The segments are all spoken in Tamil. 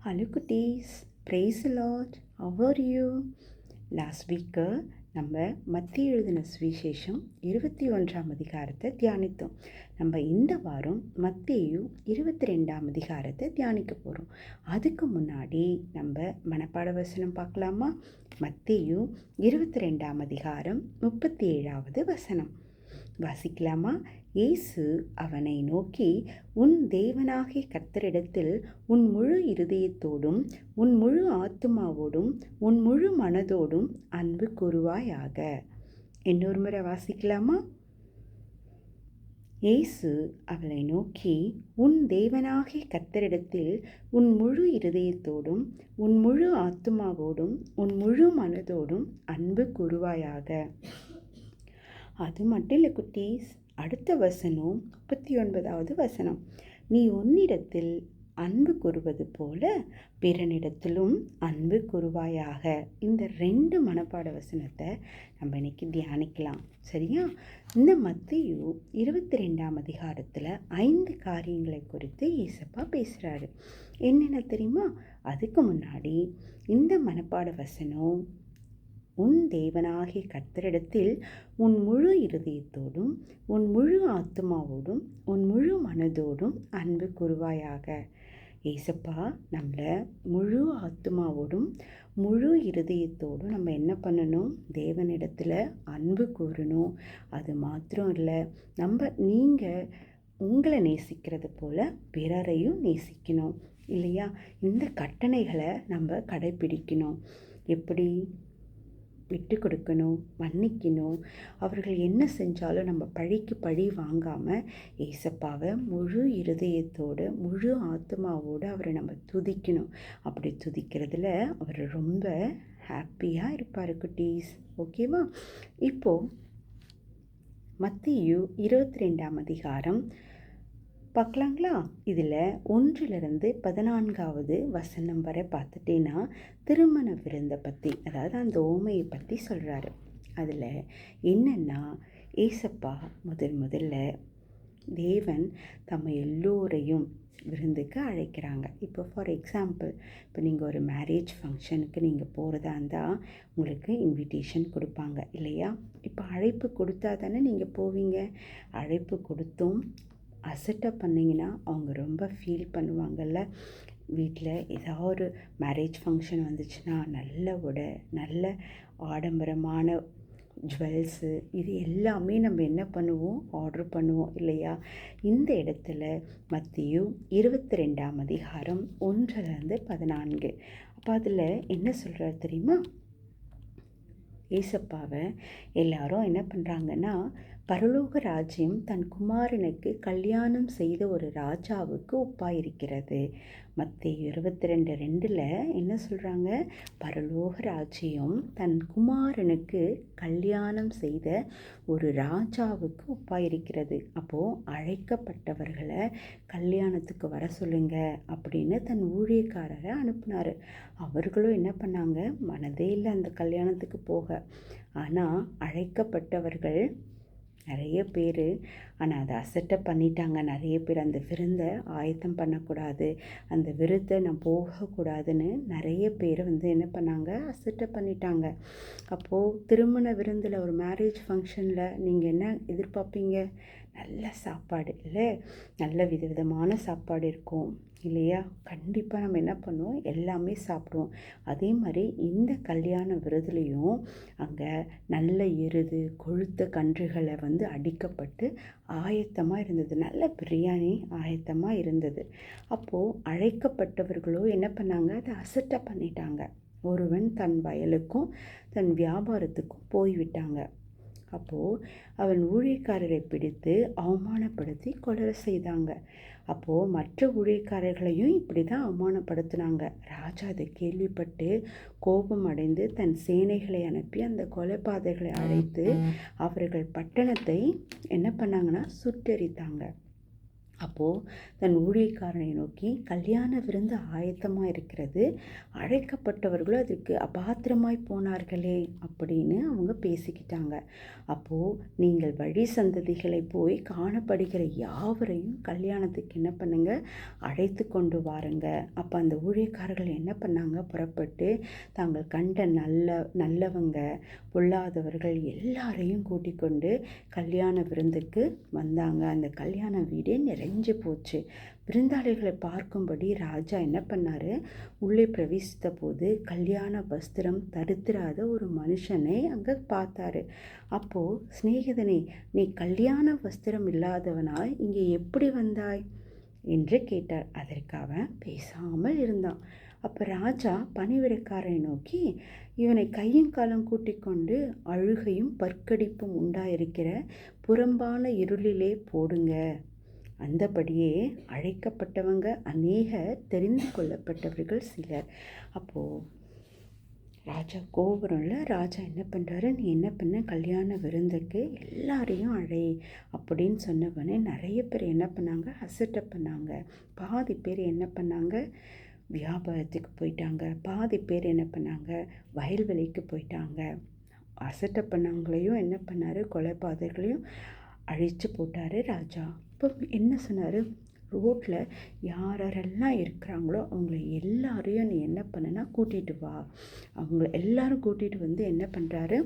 Hello குட்டீஸ், praise the Lord. How are you? Last week நம்ம மத்திய எழுதின சுவிசேஷம் 21ஆம் அதிகாரத்தை தியானித்தோம். நம்ம இந்த வாரம் மத்தேயு 22ஆம் அதிகாரத்தை தியானிக்க போகிறோம். அதுக்கு முன்னாடி நம்ம மனப்பாட வசனம் பார்க்கலாமா? மத்தேயு 22ஆம் அதிகாரம் 37வது வசனம் வாசிக்கலாமா? இயேசு அவனை நோக்கி, உன் தேவனாகிய கர்த்தரிடத்தில் உன் முழு இருதயத்தோடும் உன் முழு ஆத்துமாவோடும் உன் முழு மனதோடும் அன்பு கூறுவாயாக. இன்னொரு முறை வாசிக்கலாமா? இயேசு அவளை நோக்கி, உன் தேவனாகிய கர்த்தரிடத்தில் உன் முழு இருதயத்தோடும் உன் முழு ஆத்துமாவோடும் உன் முழு மனதோடும் அன்பு கூறுவாயாக. அது மட்டும் இல்லை குட்டீஸ், அடுத்த வசனம் 39வது வசனம், நீ உன்னிடத்தில் அன்பு கூறுவது போல பிறனிடத்திலும் அன்பு கூறுவாயாக. இந்த 2 மனப்பாட வசனத்தை நம்ம இன்னைக்கு தியானிக்கலாம், சரியா? இந்த மத்தேயு 22ஆம் அதிகாரத்தில் 5 காரியங்களை குறித்து இயேசப்பா பேசுகிறாரு. என்னென்ன தெரியுமா? அதுக்கு முன்னாடி இந்த மனப்பாட வசனம், உன் தேவனாகிய கர்த்தரிடத்தில் உன் முழு இருதயத்தோடும் உன் முழு ஆத்துமாவோடும் உன் முழு மனதோடும் அன்பு கூறுவாயாக. ஏசப்பா நம்மளை முழு ஆத்துமாவோடும் முழு இருதயத்தோடும் நம்ம என்ன பண்ணணும்? தேவனிடத்தில் அன்பு கூறணும். அது மாத்திரம் இல்லை, நீங்கள் உங்களை நேசிக்கிறது போல் பிறரையும் நேசிக்கணும், இல்லையா? இந்த கட்டளைகளை நம்ம கடைப்பிடிக்கணும். எப்படி? விட்டு கொடுக்கணும், மன்னிக்கணும். அவர்கள் என்ன செஞ்சாலும் நம்ம பழிக்கு பழி வாங்காமல் ஏசப்பாவை முழு இருதயத்தோடு முழு ஆத்மாவோடு அவரை நம்ம துதிக்கணும். அப்படி துதிக்கிறதுல அவர் ரொம்ப ஹாப்பியாக இருப்பார் குட்டீஸ், ஓகேவா? இப்போது மத்தேயு 22ஆம் அதிகாரம் பார்க்கலாங்களா? இதில் 1லிருந்து 14வது வசனம் வரை பார்த்துட்டேன்னா திருமண விருந்தை பற்றி, அதாவது அந்த ஓமையை பற்றி சொல்கிறாரு. அதில் என்னென்னா, ஏசப்பா முதல்ல தேவன் நம்ம எல்லோரையும் விருந்துக்கு அழைக்கிறாங்க. இப்போ ஃபார் எக்ஸாம்பிள், இப்போ நீங்கள் ஒரு மேரேஜ் ஃபங்க்ஷனுக்கு நீங்கள் போகிறதா இருந்தால் உங்களுக்கு இன்விடேஷன் கொடுப்பாங்க, இல்லையா? இப்போ அழைப்பு கொடுத்தா தானே நீங்கள் போவீங்க. அழைப்பு கொடுத்தும் அசட்டப் பண்ணிங்கன்னா அவங்க ரொம்ப ஃபீல் பண்ணுவாங்கள்ல. வீட்டில் ஏதாவது ஒரு மேரேஜ் ஃபங்க்ஷன் வந்துச்சுன்னா நல்ல உடை, நல்ல ஆடம்பரமான ஜுவல்ஸு, இது எல்லாமே நம்ம என்ன பண்ணுவோம்? ஆர்டர் பண்ணுவோம், இல்லையா? இந்த இடத்துல மத்தேயு 22ஆம் அதிகாரம் 1லிருந்து 14, அப்போ அதில் என்ன சொல்கிறார் தெரியுமா? ஏசப்பாவை எல்லாரும் என்ன பண்ணுறாங்கன்னா, பரலோக ராஜ்யம் தன் குமாரனுக்கு கல்யாணம் செய்த ஒரு ராஜாவுக்கு ஒப்பாயிருக்கிறது. மத்தேயு 22:2 என்ன சொல்கிறாங்க? பரலோக ராஜ்யம் தன் குமாரனுக்கு கல்யாணம் செய்த ஒரு ராஜாவுக்கு ஒப்பாயிருக்கிறது. அப்போது அழைக்கப்பட்டவர்களை கல்யாணத்துக்கு வர சொல்லுங்க அப்படின்னு தன் ஊழியக்காரரை அனுப்புனார். அவர்களும் என்ன பண்ணாங்க? மனதே இல்லை அந்த கல்யாணத்துக்கு போக. ஆனால் அழைக்கப்பட்டவர்கள் நிறைய பேர், ஆனால் அதை அசட்டப் பண்ணிட்டாங்க. நிறைய பேர் அந்த விருந்தை ஆயத்தம் பண்ணக்கூடாது, அந்த விருந்தை நான் போகக்கூடாதுன்னு நிறைய பேர் என்ன பண்ணாங்க? அசட்டப் பண்ணிட்டாங்க. அப்போது திருமண விருந்தில், ஒரு மேரேஜ் ஃபங்க்ஷனில் நீங்கள் என்ன எதிர்பார்ப்பீங்க? நல்ல சாப்பாடு, இல்லை? நல்ல விதவிதமான சாப்பாடு இருக்கும், இல்லையா? கண்டிப்பாக நம்ம என்ன பண்ணுவோம்? எல்லாமே சாப்பிடுவோம். அதே மாதிரி இந்த கல்யாண விருதுலேயும் அங்கே நல்ல எருது, கொழுத்த கன்றுகளை அடிக்கப்பட்டு ஆயத்தமாக இருந்தது. நல்ல பிரியாணி ஆயத்தமாக இருந்தது. அப்போது அழைக்கப்பட்டவர்களோ என்ன பண்ணாங்க? அதை அசட்டப் பண்ணிட்டாங்க. ஒருவன் தன் வயலுக்கும் தன் வியாபாரத்துக்கும் போய்விட்டாங்க. அப்போது அவன் ஊழியக்காரரை பிடித்து அவமானப்படுத்தி கொலை செய்தாங்க. அப்போது மற்ற ஊழியக்காரர்களையும் இப்படி தான் அவமானப்படுத்தினாங்க. ராஜா அதை கேள்விப்பட்டு கோபம் அடைந்து தன் சேனைகளை அனுப்பி அந்த கொலைபாதகளை அழைத்து அவர்கள் பட்டணத்தை என்ன பண்ணாங்கன்னா சுட்டெரித்தாங்க. அப்போது தன் ஊழியக்காரனை நோக்கி, கல்யாண விருந்து ஆயத்தமாக இருக்கிறது, அழைக்கப்பட்டவர்களும் அதற்கு அபாத்திரமாய் போனார்களே அப்படின்னு அவங்க பேசிக்கிட்டாங்க. அப்போது நீங்கள் வழி சந்ததிகளை போய் காணப்படுகிற யாவரையும் கல்யாணத்துக்கு என்ன பண்ணுங்க, அழைத்து கொண்டு வாருங்க. அப்போ அந்த ஊழியக்காரர்கள் என்ன பண்ணாங்க, புறப்பட்டு தாங்கள் கண்ட நல்லவங்க பொல்லாதவர்கள் எல்லாரையும் கூட்டிக் கொண்டு கல்யாண விருந்துக்கு வந்தாங்க. அந்த கல்யாண வீடே நிறைஞ்சு போச்சு. விருந்தாளிகளை பார்க்கும்படி ராஜா என்ன பண்ணார், உள்ளே பிரவேசித்த போது கல்யாண வஸ்திரம் தரித்திராத ஒரு மனுஷனை அங்கே பார்த்தாரு. அப்போது, சிநேகிதனே, நீ கல்யாண வஸ்திரம் இல்லாதவனாய் இங்கே எப்படி வந்தாய் என்று கேட்டார். அதற்கு அவன் பேசாமல் இருந்தான். அப்போ ராஜா பணிவிடைக்காரனை நோக்கி, இவனை கையும் காலம் கூட்டிக் கொண்டு அழுகையும் பற்கடிப்பும் உண்டாயிருக்கிற புறம்பான இருளிலே போடுங்க. அந்தபடியே அழைக்கப்பட்டவங்க அநேகர், தெரிந்து கொள்ளப்பட்டவர்கள் சிலர். அப்போது ராஜா கோபுரம்ல ராஜா என்ன பண்ணுறாரு, நீ என்ன பண்ண, கல்யாண விருந்துக்கு எல்லாரையும் அழை அப்படின்னு சொன்னவனே நிறைய பேர் என்ன பண்ணாங்க, அசட்டை பண்ணாங்க. பாதி பேர் என்ன பண்ணாங்க, வியாபாரத்துக்கு போயிட்டாங்க. பாதி பேர் என்ன பண்ணாங்க, வயல்வெளிக்கு போயிட்டாங்க. அசட்டை பண்ணவங்களையும் என்ன பண்ணார், கொலைபாதகர்களையும் அழித்து போட்டார் ராஜா. இப்போ என்ன சொன்னார், ரோட்டில் யாரெல்லாம் இருக்கிறாங்களோ அவங்கள எல்லாரையும் நீ என்ன பண்ணுனா கூட்டிகிட்டு வா. அவங்கள எல்லாரும் கூட்டிகிட்டு வந்து என்ன பண்ணுறாரு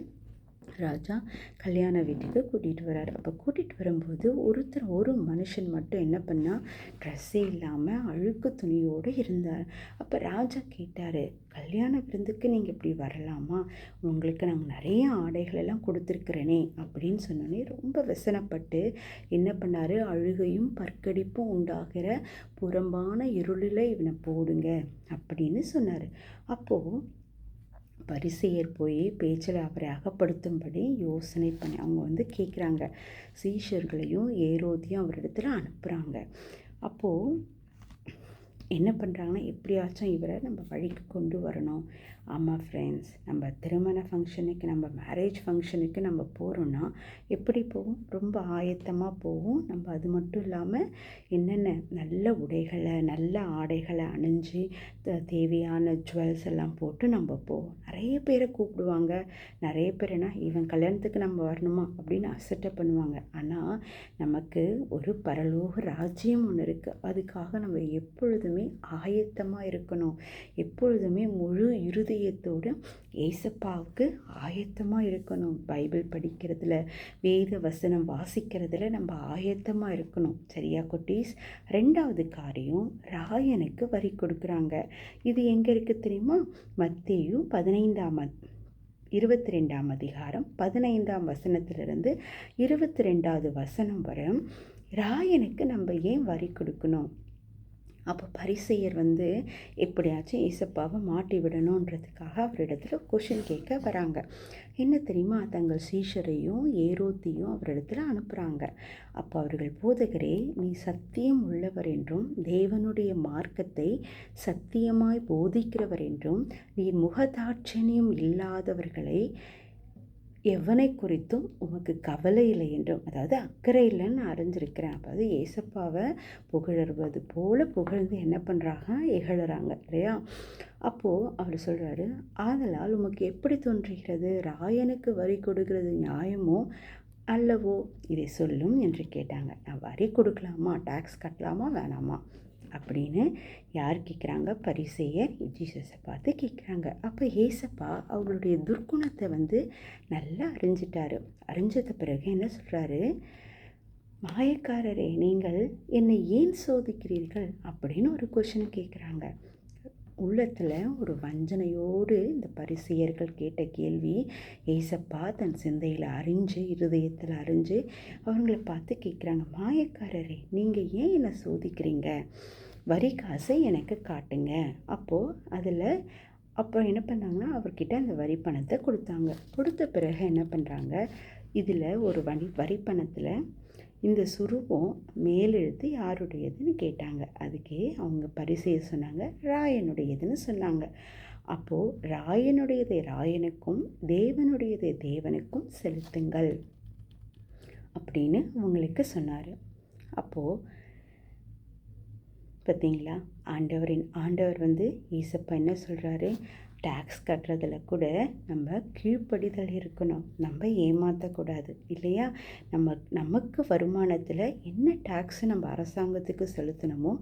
ராஜா, கல்யாண வீட்டுக்கு கூட்டிகிட்டு வர்றாரு. அப்போ கூட்டிகிட்டு வரும்போது ஒரு மனுஷன் மட்டும் என்ன பண்ணால், ட்ரெஸ்ஸே இல்லாமல் அழுக்கு துணியோடு இருந்தார். அப்போ ராஜா கேட்டார், கல்யாண விருந்துக்கு நீங்கள் இப்படி வரலாமா, உங்களுக்கு நாங்கள் நிறைய ஆடைகளெல்லாம் கொடுத்துருக்குறேனே அப்படின்னு சொன்னோன்னே ரொம்ப விசனப்பட்டு என்ன பண்ணார், அழுகையும் பற்கடிப்பும் உண்டாகிற புறம்பான இருளில் இவனை போடுங்க அப்படின்னு சொன்னார். அப்போது பரிசேயர் போய் பேச்சில் அவரை அகப்படுத்தும்படி யோசனை பண்ணி அவங்க கேட்குறாங்க. சீஷர்களையும் ஏரோதையும் அவரிடத்துல அனுப்புகிறாங்க. அப்போது என்ன பண்ணுறாங்கன்னா, எப்படியாச்சும் இவரை நம்ம வழிக்கு கொண்டு வரணும். ஆமாம் ஃப்ரெண்ட்ஸ், நம்ம திருமண ஃபங்க்ஷனுக்கு, நம்ம மேரேஜ் ஃபங்க்ஷனுக்கு நம்ம போகிறோன்னா எப்படி போவோம், ரொம்ப ஆயத்தமாக போவோம். நம்ம அது மட்டும் இல்லாமல் என்னென்ன நல்ல உடைகளை, நல்ல ஆடைகளை அணிஞ்சு தேவையான ஜுவல்ஸ் எல்லாம் போட்டு நம்ம போவோம். நிறைய பேரை கூப்பிடுவாங்க. நிறைய பேர்னா, இவன் கல்யாணத்துக்கு நம்ம வரணுமா அப்படின்னு அசட்டை பண்ணுவாங்க. ஆனால் நமக்கு ஒரு பரலோக ராஜ்யம் ஒன்று இருக்குது. அதுக்காக நம்ம எப்பொழுதுமே ஆயத்தமாக இருக்கணும். எப்பொழுதுமே முழு இருதயத்தோடு ஏசப்பாவுக்கு ஆயத்தமாக இருக்கணும். பைபிள் படிக்கிறதுல, வேத வசனம் வாசிக்கிறதுல நம்ம ஆயத்தமாக இருக்கணும். சரியா குட்டீஸ்? ரெண்டாவது காரியம், ராயனுக்கு வரி கொடுக்குறாங்க. இது எங்கே இருக்குது தெரியுமா? மத்தேயு 22ஆம் அதிகாரம் 15ஆம் வசனத்திலிருந்து 22வது வசனம் வரை ராயனுக்கு நம்ம ஏன் வரி கொடுக்கணும்? அப்போ பரிசேயர் எப்படியாச்சும் ஏசப்பாவை மாட்டி விடணுன்றதுக்காக அவரிடத்துல கொஷின் கேட்க வராங்க. என்ன தெரியுமா, தங்கள் சீஷரையும் ஏரோத்தையும் அவரிடத்துல அனுப்புகிறாங்க. அப்போ அவர்கள், போதகரே, நீ சத்தியம் உள்ளவர் என்றும் தேவனுடைய மார்க்கத்தை சத்தியமாய் போதிக்கிறவர் என்றும் நீர் முகதாட்சணியம் இல்லாதவர்களை எவனை குறித்தும் உமக்கு கவலை இல்லை என்றும், அதாவது அக்கறை இல்லைன்னு நான் அறிஞ்சிருக்கிறேன். அதாவது ஏசப்பாவை புகழறது போல புகழ்ந்து என்ன பண்ணுறாங்க, இகழறாங்க இல்லையா? அப்போது அவர் சொல்கிறாரு, ஆதலால் உமக்கு எப்படி தோன்றுகிறது, ராயனுக்கு வரி கொடுக்கிறது நியாயமோ அல்லவோ, இதை சொல்லும் என்று கேட்டாங்க. நான் வரி கொடுக்கலாமா, டாக்ஸ் கட்டலாமா வேணாமா அப்படின்னு யார் கேட்குறாங்க? பரிசேயர் ஜீசஸை பார்த்து கேட்குறாங்க. அப்போ ஏசப்பா அவங்களுடைய துர்க்குணத்தை நல்லா அறிஞ்சிட்டாரு. அறிஞ்சத பிறகு என்ன சொல்கிறாரு, மாயக்காரரே, நீங்கள் என்னை ஏன் சோதிக்கிறீர்கள் அப்படின்னு ஒரு கொஷின் கேட்குறாங்க. உள்ளத்தில் ஒரு வஞ்சனையோடு இந்த பரிசேயர்கள் கேட்ட கேள்வி ஏசப்பா தன் சிந்தையில் அறிஞ்சு, இருதயத்தில் அறிஞ்சு அவங்கள பார்த்து கேட்குறாங்க, மாயக்காரரே, நீங்கள் ஏன் என்னை சோதிக்கிறீங்க, வரி காசை எனக்கு காட்டுங்க. அப்போ என்ன பண்ணாங்கன்னா, அவர்கிட்ட அந்த வரி பணத்தை கொடுத்தாங்க. கொடுத்த பிறகு என்ன பண்ணுறாங்க, இதில் ஒரு வரி பணத்தில் இந்த சுரூபம் மேலெழுத்து யாருடையதுன்னு கேட்டாங்க. அதுக்கே அவங்க பரிசேயர் சொன்னாங்க, ராயனுடையதுன்னு சொன்னாங்க. அப்போது ராயனுடையதை ராயனுக்கும் தேவனுடையதை தேவனுக்கும் செலுத்துங்கள் அப்படின்னு அவங்களுக்கு சொன்னார். அப்போது பார்த்தீங்களா? ஆண்டவர் வந்து ஏசப்பா என்ன சொல்கிறாரு? டேக்ஸ் கட்டுறதுல கூட நம்ம கீழ்ப்படிதல் இருக்கணும். நம்ம ஏமாற்றக்கூடாது இல்லையா? நமக்கு வருமானத்தில் என்ன டேக்ஸு நம்ம அரசாங்கத்துக்கு செலுத்தணுமோ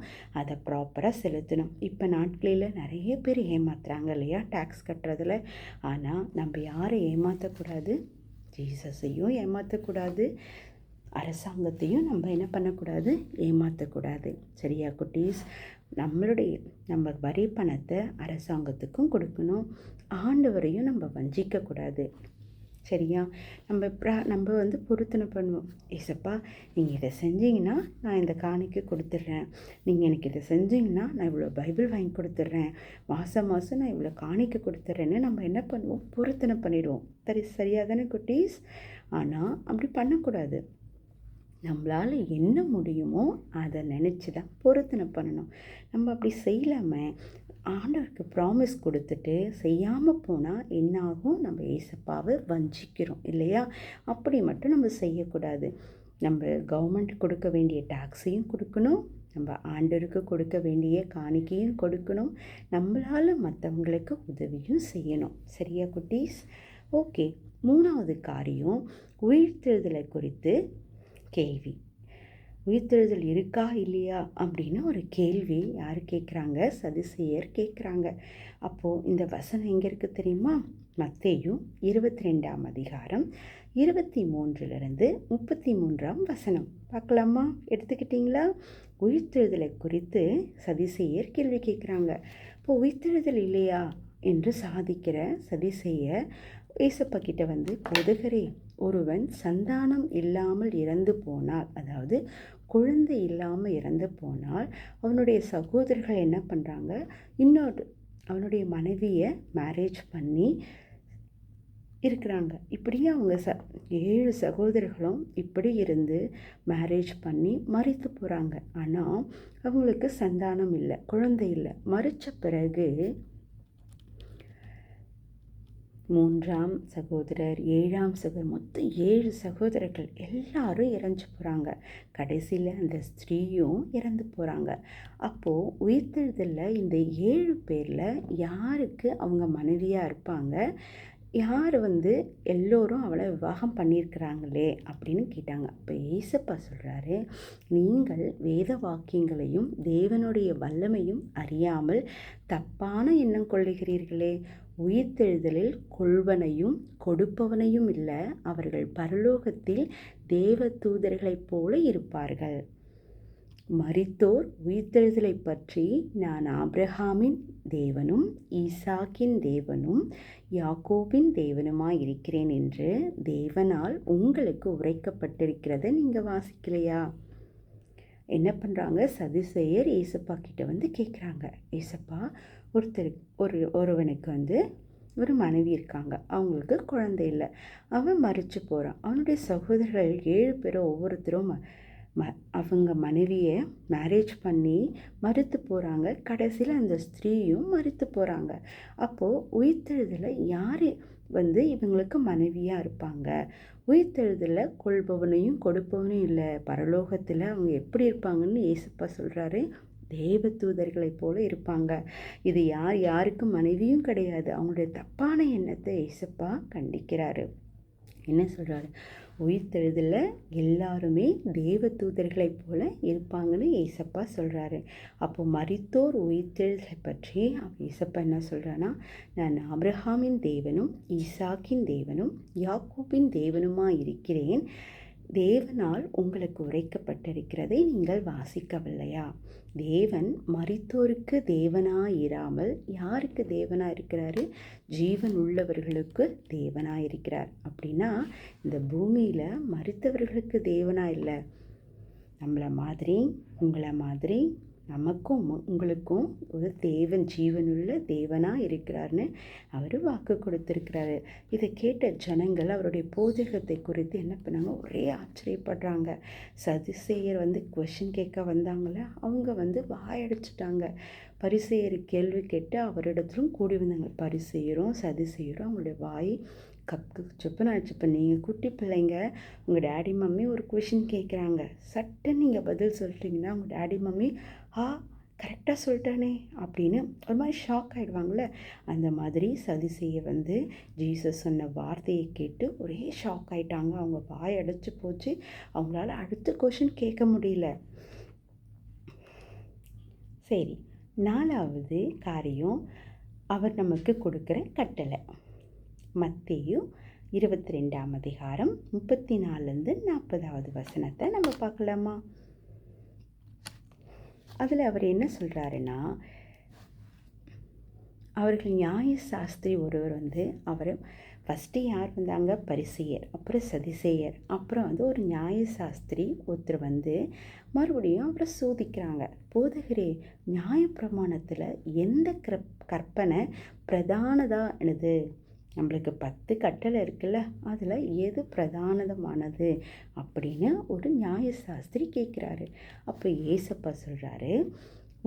அதை ப்ராப்பராக செலுத்தணும். இப்போ நாட்களில் நிறைய பேர் ஏமாத்துறாங்க இல்லையா டேக்ஸ் கட்டுறதுல. ஆனால் நம்ம யாரை ஏமாற்றக்கூடாது? ஜீசஸையும் ஏமாற்றக்கூடாது, அரசாங்கத்தையும் நம்ம என்ன பண்ணக்கூடாது? ஏமாற்றக்கூடாது. சரியா குட்டீஸ்? நம்ம வரி பணத்தை அரசாங்கத்துக்கும் கொடுக்கணும், ஆண்டவரையும் நம்ம வஞ்சிக்கக்கூடாது. சரியா? நம்ம வந்து பொருத்தனை பண்ணுவோம். ஏசப்பா, நீங்கள் இதை செஞ்சீங்கன்னா நான் இந்த காணிக்கை கொடுத்துட்றேன், நீங்கள் எனக்கு இதை செஞ்சீங்கன்னா நான் இவ்வளோ பைபிள் வாங்கி கொடுத்துட்றேன், மாதம் நான் இவ்வளோ காணிக்கை கொடுத்துட்றேன்னு நம்ம என்ன பண்ணுவோம்? பொருத்தனை பண்ணிடுவோம். சரியாக தானே குட்டீஸ்? ஆனால் அப்படி பண்ணக்கூடாது. நம்மளால் என்ன முடியுமோ அதை நினச்சி தான் பொருத்தனை பண்ணணும். நம்ம அப்படி செய்யலாமல் ஆண்டவருக்கு ப்ராமிஸ் கொடுத்துட்டு செய்யாமல் போனால் என்னாகும்? நம்ம ஏசப்பாவை வஞ்சிக்கிறோம் இல்லையா? அப்படி மட்டும் நம்ம செய்யக்கூடாது. நம்ம கவர்மெண்ட் கொடுக்க வேண்டிய டேக்ஸையும் கொடுக்கணும், நம்ம ஆண்டவருக்கு கொடுக்க வேண்டிய காணிக்கையும் கொடுக்கணும், நம்மளால் மற்றவங்களுக்கு உதவியும் செய்யணும். சரியா குட்டீஸ்? ஓகே, 3வது காரியம் உயிர்த்தெழுதலை குறித்து கேள்வி. உயிர்த்தெழுதல் இருக்கா இல்லையா அப்படின்னு ஒரு கேள்வி யார் கேட்குறாங்க? சதுசேயர் கேட்குறாங்க. அப்போது இந்த வசனம் எங்கே இருக்குது தெரியுமா? மத்தேயு 22ஆம் அதிகாரம் 23லிருந்து 33ஆம் வசனம் பார்க்கலாமா? எடுத்துக்கிட்டிங்களா? உயிர்த்தெழுதலை குறித்து சதுசேயர் கேள்வி கேட்குறாங்க. இப்போ உயிர்த்தெழுதல் இல்லையா என்று சாதிக்கிற சதுசேயர் ஏசப்பா கிட்ட வந்து, போதகரே, ஒருவன் சந்தானம் இல்லாமல் இறந்து போனால், அதாவது குழந்தை இல்லாமல் இறந்து போனால் அவனுடைய சகோதரர்கள் என்ன பண்ணுறாங்க? அவனுடைய மனைவியை மேரேஜ் பண்ணி இருக்கிறாங்க. இப்படியே அவங்க 7 சகோதரர்களும் இப்படி இருந்து மேரேஜ் பண்ணி மரித்து போகிறாங்க. ஆனால் அவங்களுக்கு சந்தானம் இல்லை, குழந்தை இல்லை. மரித்த பிறகு 3ஆம் சகோதரர், 7ஆம் சகோதரர், மொத்தம் 7 சகோதரர்கள் எல்லாரும் இறந்து போகிறாங்க. கடைசியில் அந்த ஸ்திரீயும் இறந்து போகிறாங்க. அப்போது உயிர்த்தெழுதலில் இந்த 7 பேரில் யாருக்கு அவங்க மனைவியாக இருப்பாங்க? யார் வந்து எல்லோரும் அவளை விவாகம் பண்ணியிருக்கிறாங்களே அப்படின்னு கேட்டாங்க. அப்போ ஏசப்பா சொல்கிறாரு, நீங்கள் வேத வாக்கியங்களையும் தேவனுடைய வல்லமையும் அறியாமல் தப்பான எண்ணம் கொள்ளுகிறீர்களே. உயிர்த்தெழுதலில் கொள்வனையும் கொடுப்பவனையும் இல்லை, அவர்கள் பரலோகத்தில் தேவ தூதர்களைப் போல இருப்பார்கள். மரித்தோர் உயிர்த்தெழுதலை பற்றி நான் ஆபிரகாமின் தேவனும் ஈசாக்கின் தேவனும் யாக்கோபின் தேவனுமாயிருக்கிறேன் என்று தேவனால் உங்களுக்கு உரைக்கப்பட்டிருக்கிறத நீங்கள் வாசிக்கலையா? என்ன பண்ணுறாங்க? சதுசேயர் ஏசப்பா கிட்ட வந்து கேட்குறாங்க, ஏசப்பா, ஒருவனுக்கு வந்து ஒரு மனைவி இருக்காங்க, அவங்களுக்கு குழந்தை இல்லை, அவன் மரித்து போகிறான். அவனுடைய சகோதரர்கள் 7 பேரும் ஒவ்வொருத்தரும் அவங்க மனைவியை மேரேஜ் பண்ணி மரித்து போகிறாங்க. கடைசியில் அந்த ஸ்திரீயும் மரித்து போகிறாங்க. அப்போது உயிர்த்தெழுதலை யார் வந்து இவங்களுக்கு மனைவியாக இருப்பாங்க? உயிர்த்தெழுதலில் கொள்பவனையும் கொடுப்பவனும் இல்லை, பரலோகத்தில் அவங்க எப்படி இருப்பாங்கன்னு ஏசப்பா சொல்கிறாரு, தேவ தூதர்களைப் போல இருப்பாங்க. இது யாருக்கும் மனைவியும் கிடையாது. அவங்களுடைய தப்பான எண்ணத்தை ஏசப்பா கண்டிக்கிறாரு. என்ன சொல்கிறாரு? உயிர்த்தெழுதலில் எல்லாருமே தேவ தூதர்களைப் போல இருப்பாங்கன்னு ஏசப்பா சொல்கிறாரு. அப்போ மரித்தோர் உயிர்த்தெழுதலை பற்றி ஏசப்பா என்ன சொல்கிறான்னா, நான் ஆபிரகாமின் தேவனும் ஈசாக்கின் தேவனும் யாக்கோபின் தேவனுமாக இருக்கிறேன், தேவனால் உங்களுக்கு உரைக்கப்பட்டிருக்கிறதை நீங்கள் வாசிக்கவில்லையா? தேவன் மரித்தோருக்கு தேவனாயிராமல் யாருக்கு தேவனாக இருக்கிறாரு? ஜீவன் உள்ளவர்களுக்கு தேவனாக இருக்கிறார். அப்படின்னா இந்த பூமியில் மரித்தவர்களுக்கு தேவனாக இல்லை, நம்மளை மாதிரி உங்களை மாதிரி நமக்கும் உங்களுக்கும் ஒரு தேவன், ஜீவனுள்ள தேவனாக இருக்கிறார்னு அவர் வாக்கு கொடுத்துருக்கிறாரு. இதை கேட்ட ஜனங்கள் அவருடைய போதகத்தை குறித்து என்ன பண்ணாங்க? ஒரே ஆச்சரியப்படுறாங்க. சதுசேயர் வந்து கொஷின் கேட்க வந்தாங்களே, அவங்க வந்து வாயடிச்சிட்டாங்க. பரிசேயர் கேள்வி கேட்டு அவரிடத்திலும் கூடி வந்தாங்க. பரிசேயரும் சதுசேயரும் அவங்களுடைய வாய் கப்பு சொப்புன்னு ஆயிடுச்சு. இப்போ நீங்கள் குட்டி பிள்ளைங்க, உங்கள் டேடி மம்மி ஒரு கொஷின் கேட்குறாங்க, சட்டை நீங்கள் பதில் சொல்லிட்டீங்கன்னா உங்கள் டேடி மம்மி கரெக்டாக சொல்லிட்டானே அப்படின்னு ஒரு மாதிரி ஷாக் ஆகிடுவாங்களே, அந்த மாதிரி சதுசேயர் வந்து ஜீசஸ் சொன்ன வார்த்தையை கேட்டு ஒரே ஷாக் ஆகிட்டாங்க. அவங்க வாய் அடைச்சி போச்சு. அவங்களால அடுத்த கொஷின் கேட்க முடியல. சரி, 4வது காரியம் அவர் நமக்கு கொடுக்குற கட்டளை. மத்தேயு 22ஆம் அதிகாரம் 34லேருந்து 40வது வசனத்தை நம்ம பார்க்கலாமா? அதில் அவர் என்ன சொல்கிறாருன்னா, அவர்கள் நியாய சாஸ்திரி ஒருவர் வந்து அவர் ஃபஸ்ட்டு யார் வந்தாங்க? பரிசேயர், அப்புறம் சதுசேயர், அப்புறம் வந்து ஒரு நியாய சாஸ்திரி ஒருத்தர் வந்து மறுபடியும் அவரை சோதிக்கிறாங்க. போதகரே, நியாயப்பிரமாணத்தில் எந்த கற்பனை பிரதானதானது? நம்மளுக்கு 10 கட்டளை இருக்குல்ல, அதில் எது பிரதானமானது அப்படின்னு ஒரு நியாயசாஸ்திரி கேட்குறாரு. அப்போ ஏசப்பா சொல்கிறாரு,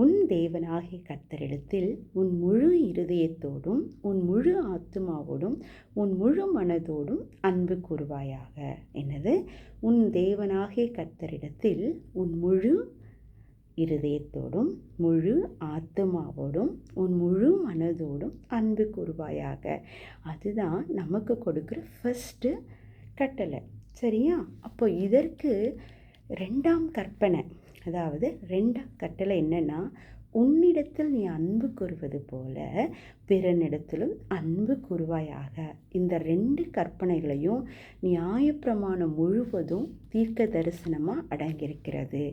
உன் தேவனாகிய கர்த்தரிடத்தில் உன் முழு இருதயத்தோடும் உன் முழு ஆத்துமாவோடும் உன் முழு மனதோடும் அன்பு கூறுவாயாக. என்னது? உன் தேவனாகிய கர்த்தரிடத்தில் உன் முழு இருதயத்தோடும் முழு ஆத்துமாவோடும் உன் முழு மனதோடும் அன்பு கூறுவாயாக. அதுதான் நமக்கு கொடுக்குற ஃபஸ்ட்டு கட்டளை. சரியா? அப்போ இதற்கு 2ஆம் கற்பனை, அதாவது 2ஆம் கட்டளை என்னென்னா, உன்னிடத்தில் நீ அன்பு கூறுவது போல பிறனிடத்திலும் அன்பு கூறுவாயாக. இந்த 2 கற்பனைகளையும் நியாயப்பிரமாணம் முழுவதும் தீர்க்க தரிசனமாக அடங்கியிருக்கிறது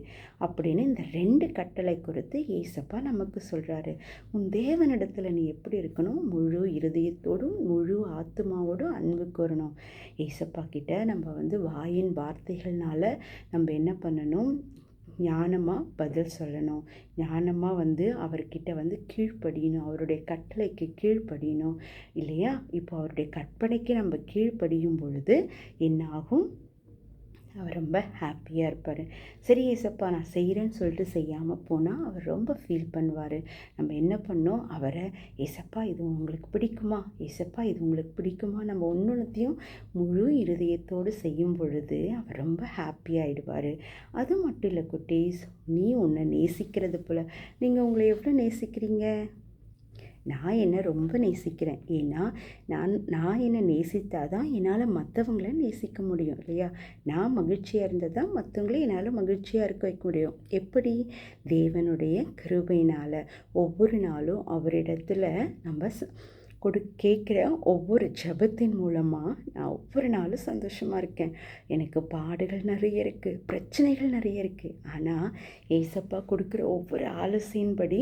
அப்படின்னு இந்த 2 கட்டளை குறித்து ஏசப்பா நமக்கு சொல்கிறாரு. உன் தேவனிடத்தில் நீ எப்படி இருக்கணும்? முழு இருதயத்தோடும் முழு ஆத்மாவோடும் அன்பு கூறணும். ஏசப்பா கிட்ட நம்ம வந்து வாயின் வார்த்தைகள்னால நம்ம என்ன பண்ணணும்? ஞானமாக பதில் சொல்லணும். ஞானமாக வந்து அவர்கிட்ட வந்து கீழ்ப்படியணும். அவருடைய கட்டளைக்கு கீழ்ப்படியணும் இல்லையா? இப்போ அவருடைய கற்பனைக்கு நம்ம கீழ்ப்படியும் பொழுது என்ன ஆகும்? அவர் ரொம்ப ஹாப்பியாக இருப்பார். சரி ஏசப்பா, நான் செய்கிறேன்னு சொல்லிட்டு செய்யாமல் போனால் அவர் ரொம்ப ஃபீல் பண்ணுவார். நம்ம என்ன பண்ணோம்? அவரை, ஏசப்பா இது உங்களுக்கு பிடிக்குமா? ஏசப்பா இது உங்களுக்கு பிடிக்குமா? நம்ம ஒன்றொன்றுத்தையும் முழு இருதயத்தோடு செய்யும் பொழுது அவர் ரொம்ப ஹாப்பியாகிடுவார். அது மட்டும் இல்லை குட்டீஸ், நீ உன்னை நேசிக்கிறது போல் நீங்கள் உங்களை எவ்வளோ நேசிக்கிறீங்க? நான் என்னை ரொம்ப நேசிக்கிறேன். ஏன்னா நான் என்னை நேசித்தா தான் என்னால் மற்றவங்கள நேசிக்க முடியும் இல்லையா? நான் மகிழ்ச்சியாக இருந்தால் தான் மற்றவங்களே என்னால் மகிழ்ச்சியாக இருக்க வைக்க முடியும். எப்படி? தேவனுடைய கிருபையினால். ஒவ்வொரு நாளும் அவரிடத்துல நம்ம கேட்குற ஒவ்வொரு ஜெபத்தின் மூலமாக நான் ஒவ்வொரு நாளும் சந்தோஷமாக இருக்கேன். எனக்கு பாடுகள் நிறைய இருக்குது, பிரச்சனைகள் நிறைய இருக்குது. ஆனால் ஏசப்பா கொடுக்குற ஒவ்வொரு ஆலோசனையின்படி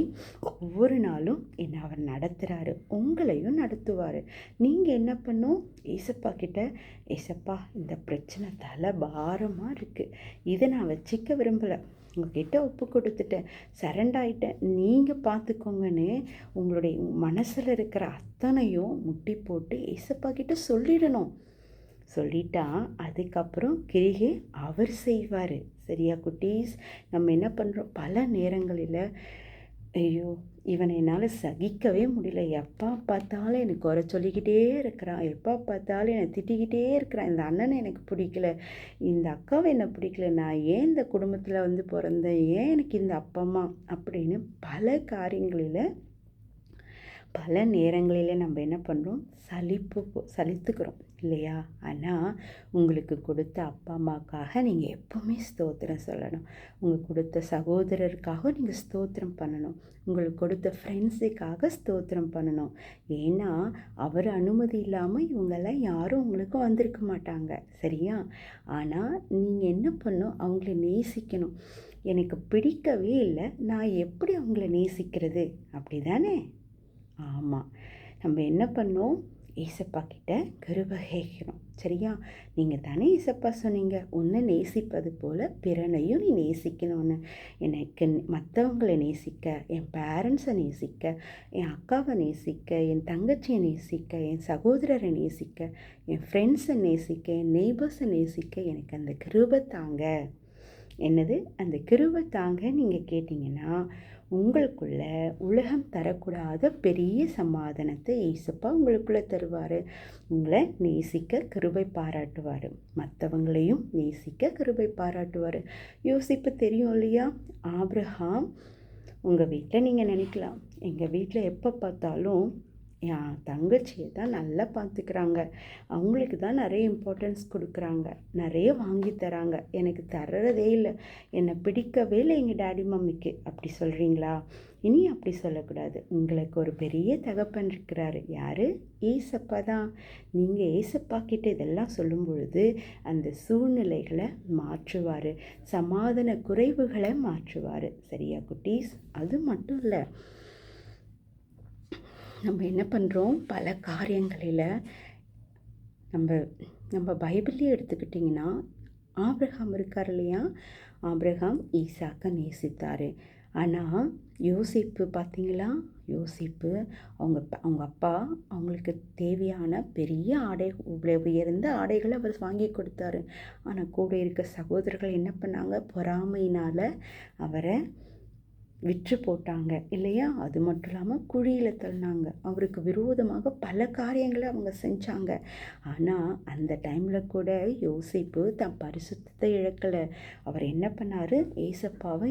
ஒவ்வொரு நாளும் என்னை அவர் நடத்துகிறாரு, உங்களையும் நடத்துவார். நீங்கள் என்ன பண்ணும்? ஏசப்பா கிட்ட, ஏசப்பா இந்த பிரச்சனை தலை பாரமாக இருக்குது, இதை நான் வச்சிக்க விரும்பலை, உங்ககிட்ட ஒப்பு கொடுத்துட்டேன், சரண்டாயிட்டேன், நீங்கள் பார்த்துக்கோங்கன்னு உங்களுடைய மனசில் இருக்கிற அத்தனையும் முட்டி போட்டு ஏசப்பா கிட்ட சொல்லிடணும். சொல்லிட்டா அதுக்கப்புறம் கிரிகை அவர் செய்வார். சரியா குட்டீஸ்? நம்ம என்ன பண்ணுறோம்? பல நேரங்களில் ஐயோ இவனை என்னால் சகிக்கவே முடியல, எப்போ பார்த்தாலும் எனக்கு குறை சொல்லிக்கிட்டே இருக்கிறான், எப்போ பார்த்தாலும் என்னை திட்டிக்கிட்டே இருக்கிறான், இந்த அண்ணனை எனக்கு பிடிக்கல, இந்த அக்காவை என்ன பிடிக்கல, நான் ஏன் இந்த குடும்பத்தில் வந்து பிறந்தேன், ஏன் எனக்கு இந்த அப்பா அம்மா அப்படின்னு பல நேரங்களில் நம்ம என்ன பண்ணுறோம்? சலித்துக்கிறோம் இல்லையா? ஆனால் உங்களுக்கு கொடுத்த அப்பா அம்மாவுக்காக நீங்கள் எப்போவுமே ஸ்தோத்திரம் சொல்லணும். உங்களுக்கு கொடுத்த சகோதரருக்காக நீங்கள் ஸ்தோத்திரம் பண்ணணும். உங்களுக்கு கொடுத்த ஃப்ரெண்ட்ஸுக்காக ஸ்தோத்திரம் பண்ணணும். ஏன்னா அவர் அனுமதி இல்லாமல் இவங்கெல்லாம் யாரும் உங்களுக்கு வந்திருக்க மாட்டாங்க. சரியா? ஆனால் நீங்கள் என்ன பண்ணணும்? அவங்கள நேசிக்கணும். எனக்கு பிடிக்கவே இல்லை, நான் எப்படி அவங்கள நேசிக்கிறது? அப்படி தானே? ஆமாம். நம்ம என்ன பண்ணோம்? ஏசப்பா கிட்ட கிருபை கேட்கணும். சரியா? நீங்கள் தானே ஏசப்பா சொன்னீங்க, உன்னை நேசிப்பது போல் பிறனையும் நீ நேசிக்கணும்னு. எனக்கு மற்றவங்களை நேசிக்க, என் பேரண்ட்ஸை நேசிக்க, என் அக்காவை நேசிக்க, என் தங்கச்சியை நேசிக்க, என் சகோதரரை நேசிக்க, என் ஃப்ரெண்ட்ஸை நேசிக்க, என் நெய்பர்ஸை நேசிக்க எனக்கு அந்த கிருபை தாங்க. என்னது? அந்த கிருபை தாங்க நீங்கள் கேட்டிங்கன்னா உங்களுக்குள்ள உலகம் தரக்கூடாத பெரிய சமாதானத்தை ஏசப்பா உங்களுக்குள்ளே தருவார். உங்களை நேசிக்க கிருபை பாராட்டுவார், மற்றவங்களையும் நேசிக்க கிருபை பாராட்டுவார். யோசிப்பு தெரியும் இல்லையா? ஆபிரகாம் உங்கள் வீட்டில் நீங்கள் நினைக்கலாம், எங்கள் வீட்டில் எப்போ பார்த்தாலும் என் தங்கச்சியை தான் நல்லா பார்த்துக்கிறாங்க, அவங்களுக்கு தான் நிறைய இம்பார்ட்டன்ஸ் கொடுக்குறாங்க, நிறைய வாங்கி தராங்க, எனக்கு தர்றதே இல்லை, என்னை பிடிக்கவே இல்லை எங்கள் டேடி மம்மிக்கு. அப்படி சொல்கிறீங்களா? இனி அப்படி சொல்லக்கூடாது. உங்களுக்கு ஒரு பெரிய தகப்பன் இருக்கிறாரு. யார்? ஏசப்பா தான். நீங்கள் ஏசப்பா கிட்ட இதெல்லாம் சொல்லும் பொழுது அந்த சூழ்நிலைகளை மாற்றுவார், சமாதான குறைவுகளை மாற்றுவார். சரியா குட்டீஸ்? அது மட்டும் இல்லை, நம்ம என்ன பண்ணுறோம், பல காரியங்களில் நம்ம நம்ம பைபிள்லேயே எடுத்துக்கிட்டிங்கன்னா, ஆபிரகாம் இருக்கார் இல்லையா, ஆபிரகாம் ஈசாக்கை நேசித்தார். ஆனால் யோசிப்பு பார்த்தீங்களா, யோசிப்பு அவங்க அப்பா அவங்களுக்கு தேவையான பெரிய ஆடை, உயர்ந்த ஆடைகளை அவர் வாங்கி கொடுத்தாரு. ஆனால் கூட இருக்க சகோதரர்கள் என்ன பண்ணாங்க, பொறாமையினால் அவரை விற்று போட்டாங்க இல்லையா? அது மட்டும் இல்லாமல் குழியில் தள்ளினாங்க. அவருக்கு விரோதமாக பல காரியங்களை அவங்க செஞ்சாங்க. ஆனால் அந்த டைமில் கூட யோசிப்பு தன் பரிசுத்தத்தை இழக்கலை. அவர் என்ன பண்ணார், ஏசப்பாவை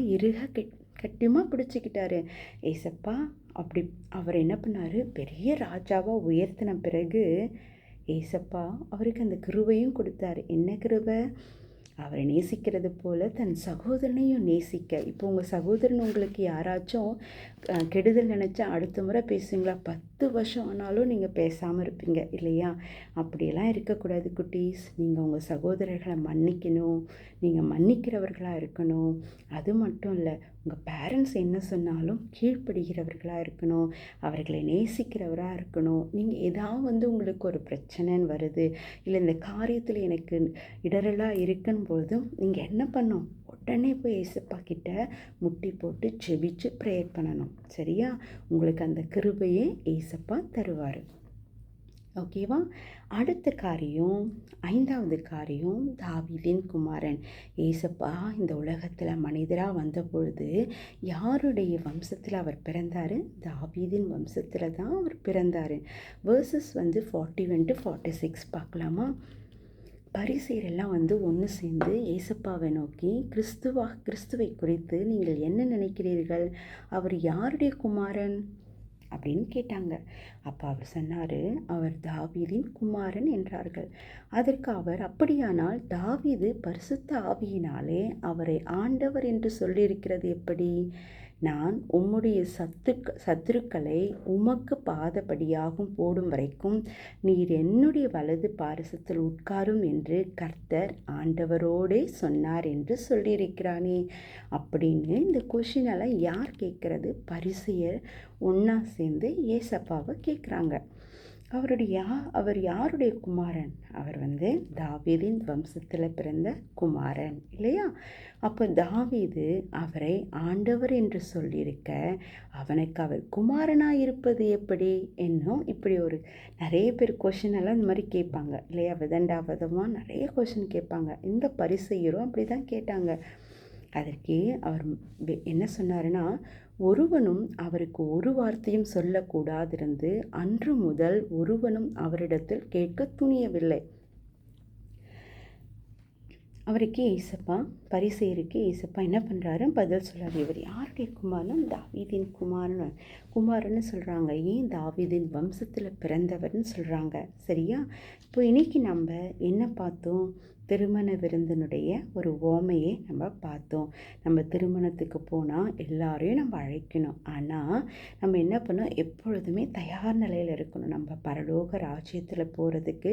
கட்டியமாக பிடிச்சிக்கிட்டாரு. ஏசப்பா அப்படி அவர் என்ன பண்ணார், பெரிய ராஜாவாக உயர்த்தின பிறகு ஏசப்பா அவருக்கு அந்த கிருபையும் கொடுத்தாரு. என்ன கிருபை? அவரை நேசிக்கிறது போல் தன் சகோதரனையும் நேசிக்க. இப்போ உங்கள் சகோதரன் உங்களுக்கு யாராச்சும் கெடுதல் நினச்சா அடுத்த முறை பேசுவீங்களா? 10 வருஷம் ஆனாலும் நீங்கள் பேசாமல் இருப்பீங்க இல்லையா? அப்படியெல்லாம் இருக்கக்கூடாது குட்டீஸ். நீங்கள் உங்கள் சகோதரர்களை மன்னிக்கணும், நீங்கள் மன்னிக்கிறவர்களாக இருக்கணும். அது மட்டும் இல்லை, உங்கள் பேரண்ட்ஸ் என்ன சொன்னாலும் கீழ்ப்படுகிறவர்களாக இருக்கணும், அவர்களை நேசிக்கிறவராக இருக்கணும். நீங்கள் ஏதாவது உங்களுக்கு ஒரு பிரச்சனைன்னு வருது, இல்லை இந்த காரியத்தில் எனக்கு இடரலாக இருக்குன்னு பொழுதும் நீங்கள் என்ன பண்ணணும், உடனே போய் ஏசப்பா கிட்ட முட்டி போட்டு ஜெபிச்சு ப்ரேயர் பண்ணணும். சரியா? உங்களுக்கு அந்த கிருபையை ஏசப்பா தருவார். ஓகேவா? அடுத்த காரியம், 5வது காரியம், தாவீதின் குமாரன். ஏசப்பா இந்த உலகத்தில் மனிதராக வந்த பொழுது யாருடைய வம்சத்தில் அவர் பிறந்தார்? தாவீதின் வம்சத்தில் தான் அவர் பிறந்தார். வேர்சஸ் 41 to 46 பார்க்கலாமா? பரிசேயரெல்லாம் ஒன்று சேர்ந்து ஏசப்பாவை நோக்கி, கிறிஸ்துவை குறித்து நீங்கள் என்ன நினைக்கிறீர்கள்? அவர் யாருடைய குமாரன் அப்படின்னு கேட்டாங்க. அப்போ அவர் சொன்னார், அவர் தாவீதின் குமாரன் என்றார்கள். அதற்கு அவர், அப்படியானால் தாவீது பரிசுத்த ஆவியினாலே அவரை ஆண்டவர் என்று சொல்லியிருக்கிறது எப்படி? நான் உம்முடைய சத்துருக்களை உமக்கு பாதபடியாகும் போடும் வரைக்கும் நீர் என்னுடைய வலது பாரசத்தில் உட்காரும் என்று கர்த்தர் ஆண்டவரோடே சொன்னார் என்று சொல்லியிருக்கிறானே அப்படின்னு இந்த கொஷினெல்லாம் யார் கேட்குறது? பரிசேயர் ஒன்றா சேர்ந்து ஏசப்பாவை கேட்குறாங்க. அவர் யாருடைய குமாரன்? அவர் தாவீதின் வம்சத்தில் பிறந்த குமாரன் இல்லையா? அப்போ தாவீது அவரை ஆண்டவர் என்று சொல்லியிருக்க, அவனுக்கு அவர் குமாரனாக இருப்பது எப்படி என்னும் இப்படி ஒரு நிறைய பேர் கொஷினெல்லாம் இந்த மாதிரி கேட்பாங்க இல்லையா? விதண்டாவதமாக நிறைய கொஷின் கேட்பாங்க. இந்த பரிசேயரும் அப்படி தான் கேட்டாங்க. அதற்கு அவர் என்ன சொன்னாருன்னா, ஒருவனும் அவருக்கு ஒரு வார்த்தையும் சொல்லக்கூடாதிருந்து அன்று முதல் ஒருவனும் அவரிடத்தில் கேட்க துணியவில்லை. அவருக்கு ஏசப்பா, பரிசேயருக்கு ஏசப்பா என்ன பண்ணுறாரு, பதில் சொல்லாரு. இவர் யாருடைய குமாரன்? தாவீதின் குமாரன்னு சொல்கிறாங்க. ஏன் தாவீதின் வம்சத்தில் பிறந்தவர்னு சொல்கிறாங்க. சரியா? இப்போ இன்னைக்கு நம்ம என்ன பார்த்தோம்? திருமண விருந்தினுடைய ஒரு உவமையை நம்ம பார்த்தோம். நம்ம திருமணத்துக்கு போனால் எல்லாரையும் நம்ம அழைக்கணும். ஆனால் நம்ம என்ன பண்ணோம், எப்பொழுதுமே தயார் நிலையில் இருக்கணும். நம்ம பரலோக ராஜ்யத்தில் போகிறதுக்கு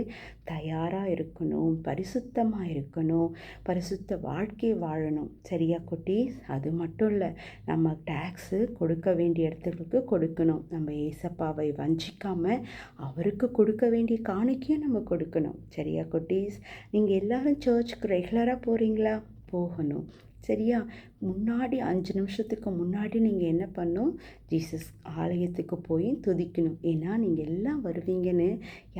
தயாராக இருக்கணும், பரிசுத்தமாக இருக்கணும், பரிசுத்த வாழ்க்கை வாழணும். சரியா குட்டி? அது மட்டும் இல்லை, நம்ம டேக்ஸு கொடுக்க வேண்டிய இடத்துக்கு கொடுக்கணும். நம்ம ஏசப்பாவை வஞ்சிக்காமல் அவருக்கு கொடுக்க வேண்டிய காணிக்கையும் நம்ம கொடுக்கணும். சரியா குட்டீஸ்? நீங்கள் எல்லாரும் சர்ச்சுக்கு ரெகுலராக போகிறீங்களா? போகணும். சரியா? முன்னாடி 5 நிமிஷத்துக்கு முன்னாடி நீங்கள் என்ன பண்ணணும், ஜீசஸ் ஆலயத்துக்கு போய் துதிக்கணும். ஏன்னா நீங்கள் எல்லாம் வருவீங்கன்னு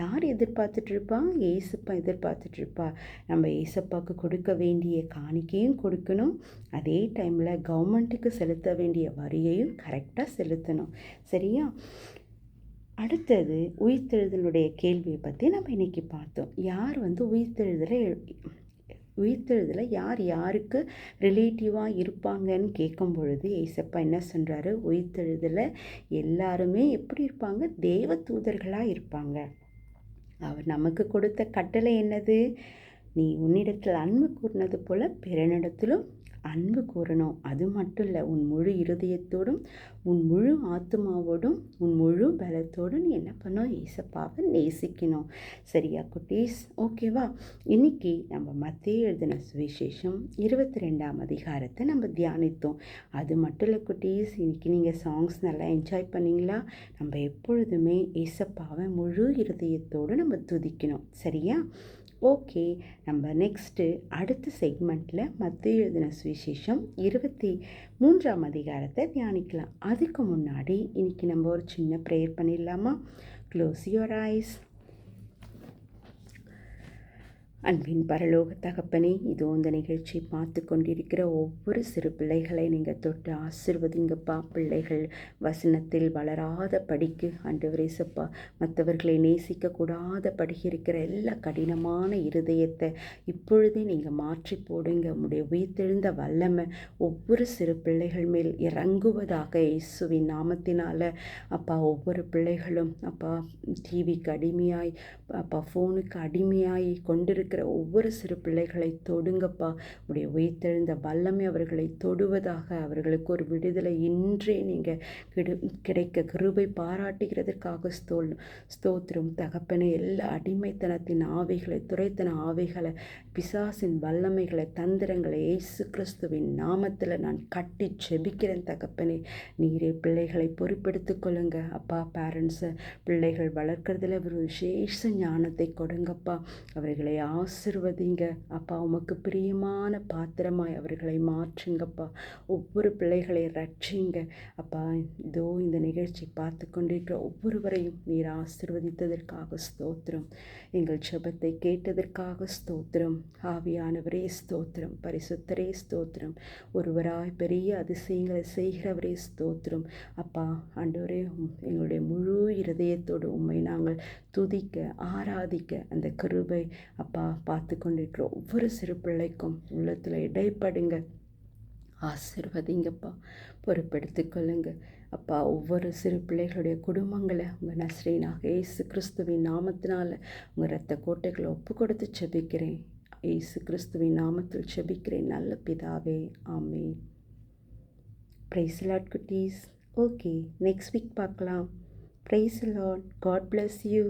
யார் எதிர்பார்த்துட்ருப்பா? ஏசப்பா எதிர்பார்த்துட்ருப்பா. நம்ம ஏசப்பாவுக்கு கொடுக்க வேண்டிய காணிக்கையும் கொடுக்கணும், அதே டைமில் கவர்மெண்ட்டுக்கு செலுத்த வேண்டிய வரியையும் கரெக்டாக செலுத்தணும். சரியா? அடுத்தது உயிர்த்தெழுதலுடைய கேள்வியை பற்றி நம்ம இன்றைக்கி பார்த்தோம். யார் உயிர்த்தெழுதலை உயிர்த்தெழுதலில் யார் யாருக்கு ரிலேட்டிவாக இருப்பாங்கன்னு கேட்கும் பொழுது ஏசப்பா என்ன சொல்கிறாரு, உயிர்த்தெழுதலில் எல்லாருமே எப்படி இருப்பாங்க, தேவ தூதர்களாக இருப்பாங்க. அவர் நமக்கு கொடுத்த கட்டளை என்னது, நீ உன்னிடத்தில் அன்பு கூர்ந்தது போல பிறனிடத்திலும் அன்பு கூறணும். அது மட்டும் இல்லை, உன் முழு இருதயத்தோடும் உன் முழு ஆத்மாவோடும் உன் முழு பலத்தோடும் நீ என்ன பண்ணணும், ஏசப்பாவை நேசிக்கணும். சரியா குட்டீஸ்? ஓகேவா? இன்னைக்கு நம்ம மத்தேயு எழுதின சுவிசேஷம் 22ஆம் அதிகாரத்தை நம்ம தியானித்தோம். அது மட்டும் இல்லை குட்டீஸ், இன்னைக்கு நீங்கள் சாங்ஸ் நல்லா என்ஜாய் பண்ணிங்களா? நம்ம எப்பொழுதுமே ஏசப்பாவை முழு இருதயத்தோடு நம்ம துதிக்கணும். சரியா? ஓகே, நம்ம நெக்ஸ்ட்டு அடுத்த செக்மெண்ட்டில் மத்தேயு எழுதின சுவிசேஷம் 23ஆம் அதிகாரத்தை தியானிக்கலாம். அதுக்கு முன்னாடி இன்றைக்கி நம்ம ஒரு சின்ன ப்ரேயர் பண்ணிடலாமா? Close your eyes. அன்பின் பரலோக தகப்பனே, இதோ இந்த நிகழ்ச்சி பார்த்து கொண்டிருக்கிற ஒவ்வொரு சிறு பிள்ளைகளை நீங்கள் தொட்டு ஆசீர்வதிங்கப்பா. பிள்ளைகள் வசனத்தில் வளராத படிக்கு ஆண்டவரே சப்பா, மற்றவர்களை நேசிக்கக்கூடாத படிக்கிற எல்லா கடினமான இருதயத்தை இப்பொழுதே நீங்கள் மாற்றி போடுங்க. உடைய உயிர்த்தெழுந்த வல்லமை ஒவ்வொரு சிறு பிள்ளைகள் மேல் இறங்குவதாக இயேசுவின் நாமத்தினால். அப்பா, ஒவ்வொரு பிள்ளைகளும் அப்பா டிவிக்கு அடிமையாய், அப்பா ஃபோனுக்கு அடிமையாய் கொண்டிருக்கிற ஒவ்வொரு சிறு பிள்ளைகளை தொடுங்கப்பா. உடைய உயிர்த்தெழுந்த வல்லமை அவர்களை தொடுவதாக. அவர்களுக்கு ஒரு விடுதலை இன்றே நீங்கள் கிடைக்க கிருபை பாராட்டுகிறதுக்காக ஸ்தோத்திரம் தகப்பனே. எல்லா அடிமைத்தனத்தின் ஆவிகளை, துரைத்தன ஆவிகளை, பிசாசின் வல்லமைகளை, தந்திரங்களை இயேசு கிறிஸ்துவின் நாமத்தில் நான் கட்டி செபிக்கிறேன் தகப்பனே. நீரே பிள்ளைகளை பொறுப்பெடுத்து கொள்ளுங்க அப்பா. பேரண்ட்ஸை பிள்ளைகள் வளர்க்குறதுல ஒரு விசேஷ ஞானத்தை கொடுங்கப்பா. அவர்களை ஆசிர்வதிங்க அப்பா. உமக்கு பிரியமான பாத்திரமாய் அவர்களை மாற்றுங்கப்பா. ஒவ்வொரு பிள்ளைகளை ரட்சிங்க அப்பா. இதோ இந்த நிகழ்ச்சி பார்த்து கொண்டிருக்கிற ஒவ்வொருவரையும் நீர் ஆசிர்வதித்ததற்காக ஸ்தோத்திரம். எங்கள் ஜெபத்தை கேட்டதற்காக ஸ்தோத்திரம். ஆவியானவரே ஸ்தோத்திரம். பரிசுத்தரே ஸ்தோத்திரம். ஒருவராய் பெரிய அதிசயங்களை செய்கிறவரே ஸ்தோத்திரம் அப்பா. ஆண்டவரே, எங்களுடைய முழு இருதயத்தோடு உம்மை நாங்கள் துதிக்க ஆராதிக்க அந்த கிருபை அப்பா பார்த்து கொண்டிருக்கிற ஒவ்வொரு சிறு பிள்ளைக்கும் உள்ளத்தில் இடைப்படுங்க. ஆசீர்வதிங்கப்பா. பொறுப்பெடுத்து கொள்ளுங்க அப்பா. ஒவ்வொரு சிறு பிள்ளைகளுடைய குடும்பங்களை உங்கள் நஸ்ரீனாக இயேசு கிறிஸ்துவின் நாமத்தினால் உங்கள் இரத்த கோட்டைகளை ஒப்பு கொடுத்து செபிக்கிறேன். இயேசு கிறிஸ்துவின் நாமத்தில் செபிக்கிறேன் நல்ல பிதாவே, ஆமென். பிரைஸ் தி லார்ட் குட்டீஸ். ஓகே, நெக்ஸ்ட் வீக் பார்க்கலாம். Praise the lord. God bless you.